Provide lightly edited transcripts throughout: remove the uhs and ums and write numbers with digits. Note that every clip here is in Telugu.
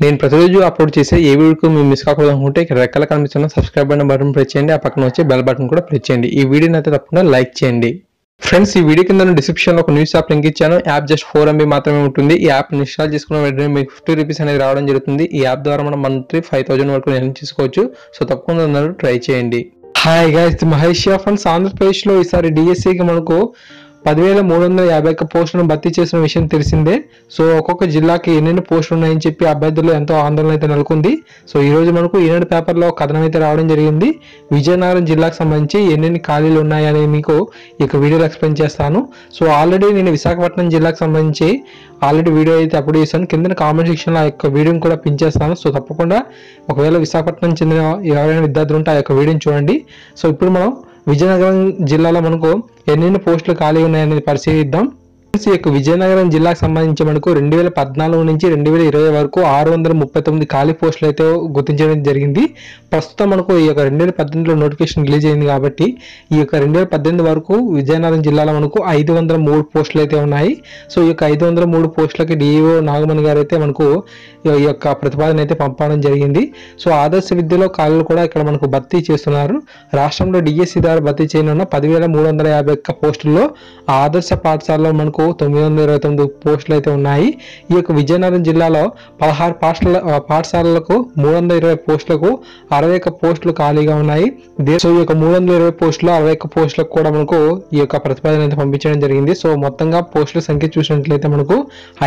నేను ప్రతిరోజు అప్లోడ్ చేసే ఏ వీడియోకి మీరు మిస్ కాకూడదు అనుకుంటే ఇక్కడ రెక్కల కనిపిస్తున్న సబ్స్క్రైబ్ అనే బటన్ ప్రెస్ చేయండి, ఆ పక్కన వచ్చే బెల్ బటన్ కూడా ప్రెస్ చేయండి. ఈ వీడియోని అయితే తప్పకుండా లైక్ చేయండి. ఫ్రెండ్స్, ఈ వీడియో కింద డిస్క్రిప్షన్లో ఒక న్యూస్ యాప్ లింక్ ఇచ్చాను. యాప్ జస్ట్ 4 MB మాత్రమే ఉంటుంది. ఈ యాప్ ఇన్స్టాల్ చేసుకున్న వెంటనే మీకు 50 రూపీస్ అనేది రావడం జరుగుతుంది. ఈ యాప్ ద్వారా మనం మంత్లీ 5000 వరకు ఎర్న్ చేసుకోవచ్చు. సో తప్పకుండా అందరూ ట్రై చేయండి. హాయ్ గైస్, మహేష్ ఫ్రెండ్స్, ఆంధ్రప్రదేశ్లో ఈసారి డిఎస్సికి మనకు 10,351 పోస్టులను భర్తీ చేసిన విషయం తెలిసిందే. సో ఒక్కొక్క జిల్లాకి ఎన్నెన్ని పోస్టులు ఉన్నాయని చెప్పి అభ్యర్థులు ఎంతో ఆందోళన అయితే నెలకొంది. సో ఈ రోజు మనకు ఈనాడు పేపర్లో కథనం అయితే రావడం జరిగింది. విజయనగరం జిల్లాకు సంబంధించి ఎన్నెన్ని ఖాళీలు ఉన్నాయని మీకు ఈ వీడియోలో ఎక్స్ప్లెయిన్ చేస్తాను. సో ఆల్రెడీ నేను విశాఖపట్నం జిల్లాకు సంబంధించి వీడియో అయితే అప్లోడ్ చేశాను. కింద కామెంట్ సెక్షన్లో ఆ యొక్క వీడియోని కూడా పిన్ చేస్తాను. సో తప్పకుండా ఒకవేళ విశాఖపట్నం చెందిన ఎవరైనా విద్యార్థులు ఉంటే ఆ యొక్క వీడియోని చూడండి. సో ఇప్పుడు మనం విజయనగరం జిల్లాలో మనకు ఎన్నెన్ని పోస్టులు ఖాళీ ఉన్నాయనేది పరిశీలిద్దాం. ఈ యొక్క విజయనగరం జిల్లాకు సంబంధించి మనకు 2014 నుంచి 2020 వరకు 639 ఖాళీ పోస్టులు అయితే గుర్తించడం జరిగింది. ప్రస్తుతం మనకు ఈ యొక్క 2018లో నోటిఫికేషన్ రిలీజ్ అయింది కాబట్టి ఈ యొక్క 2018 వరకు విజయనగరం జిల్లాలో మనకు 503 పోస్టులు అయితే ఉన్నాయి. సో ఈ యొక్క 503 పోస్టులకి డిఈఓ నాగమణి గారు అయితే మనకు ఈ యొక్క ప్రతిపాదన అయితే పంపడం జరిగింది. సో ఆదర్శ విద్యలో ఖాళీలు కూడా ఇక్కడ మనకు భర్తీ చేస్తున్నారు. రాష్ట్రంలో డిఎస్సి ద్వారా భర్తీ చేయనున్న 10,351 పోస్టుల్లో ఆదర్శ పాఠశాలలో మనకు 929 పోస్టులు అయితే ఉన్నాయి. ఈ యొక్క విజయనగరం జిల్లాలో 16 పాఠశాలలకు 320 పోస్టులకు 61 పోస్టులు ఖాళీగా ఉన్నాయి. సో ఈ యొక్క 320 పోస్టులు 61 పోస్టులకు కూడా మనకు ఈ యొక్క ప్రతిపాదన అయితే పంపించడం జరిగింది. సో మొత్తంగా పోస్టుల సంఖ్య చూసినట్లయితే మనకు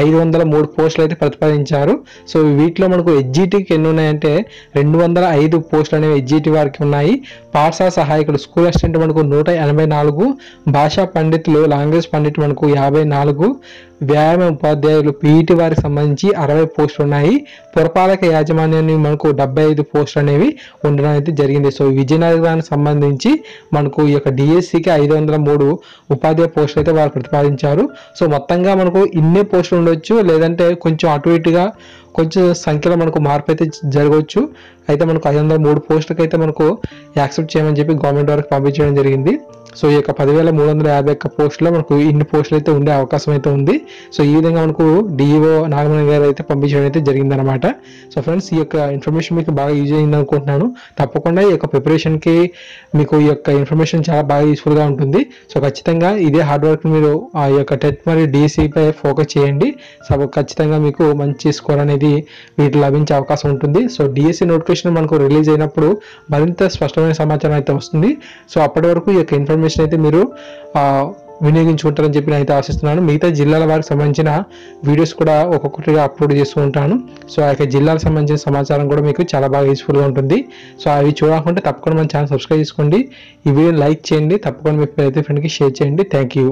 503 పోస్టులు అయితే ప్రతిపాదించారు. సో వీటిలో మనకు హెచ్జిటికి ఎన్ని ఉన్నాయంటే 205 పోస్టులు అనేవి హెచ్జిటి వారికి ఉన్నాయి. పాఠశాల సహాయకుడు స్కూల్ అసిస్టెంట్ మనకు 184, భాషా పండితులు లాంగ్వేజ్ పండిట్ మనకు 54, వ్యాయామ ఉపాధ్యాయులు పీఈటీ వారికి సంబంధించి 60 పోస్టులు ఉన్నాయి. పురపాలక యాజమాన్యాన్ని మనకు 75 పోస్టులు అనేవి ఉండడం అయితే జరిగింది. సో విజయనగరానికి సంబంధించి మనకు ఈ యొక్క డిఎస్సికి 503 ఉపాధ్యాయ పోస్టులు అయితే వారు ప్రతిపాదించారు. సో మొత్తంగా మనకు ఇన్నే పోస్టులు ఉండొచ్చు, లేదంటే కొంచెం అటు ఇటుగా కొంచెం సంఖ్యలో మనకు మార్పు అయితే జరగవచ్చు. అయితే మనకు 503 పోస్టులకి అయితే మనకు యాక్సెప్ట్ చేయమని చెప్పి గవర్నమెంట్ వారికి పంపించడం జరిగింది. సో ఈ యొక్క 10,351 పోస్టులో మనకు ఇన్ని పోస్టులు అయితే ఉండే అవకాశం అయితే ఉంది. సో ఈ విధంగా మనకు డిఈఓ నాగమణి గారు అయితే పంపించడం అయితే జరిగిందనమాట. సో ఫ్రెండ్స్, ఈ యొక్క ఇన్ఫర్మేషన్ మీకు బాగా యూజ్ అయింది అనుకుంటున్నాను. తప్పకుండా ఈ యొక్క ప్రిపరేషన్కి మీకు ఈ యొక్క ఇన్ఫర్మేషన్ చాలా బాగా యూస్ఫుల్గా ఉంటుంది. సో ఖచ్చితంగా ఇదే హార్డ్ వర్క్ మీరు ఆ యొక్క టెట్ మరియు డిఎస్సిపై ఫోకస్ చేయండి. సో ఖచ్చితంగా మీకు మంచి స్కోర్ అనేది వీటి లభించే అవకాశం ఉంటుంది. సో డిఎస్సి నోటిఫికేషన్ మనకు రిలీజ్ అయినప్పుడు మరింత స్పష్టమైన సమాచారం అయితే వస్తుంది. సో అప్పటి వరకు ఈ యొక్క ఇన్ఫర్మేషన్ అయితే మీరు వినియోగించుకుంటారని చెప్పి నేనైతే ఆశిస్తున్నాను. మిగతా జిల్లాల వారికి సంబంధించిన వీడియోస్ కూడా ఒక్కొక్కటిగా అప్లోడ్ చేస్తూ ఉంటాను. సో ఆ యొక్క జిల్లాలకు సంబంధించిన సమాచారం కూడా మీకు చాలా బాగా యూస్ఫుల్గా ఉంటుంది. సో అవి చూడాలంటే తప్పకుండా మన ఛానల్ సబ్స్క్రైబ్ చేసుకోండి. ఈ వీడియోని లైక్ చేయండి, తప్పకుండా మీ ప్రతి ఫ్రెండ్కి షేర్ చేయండి. Thank you.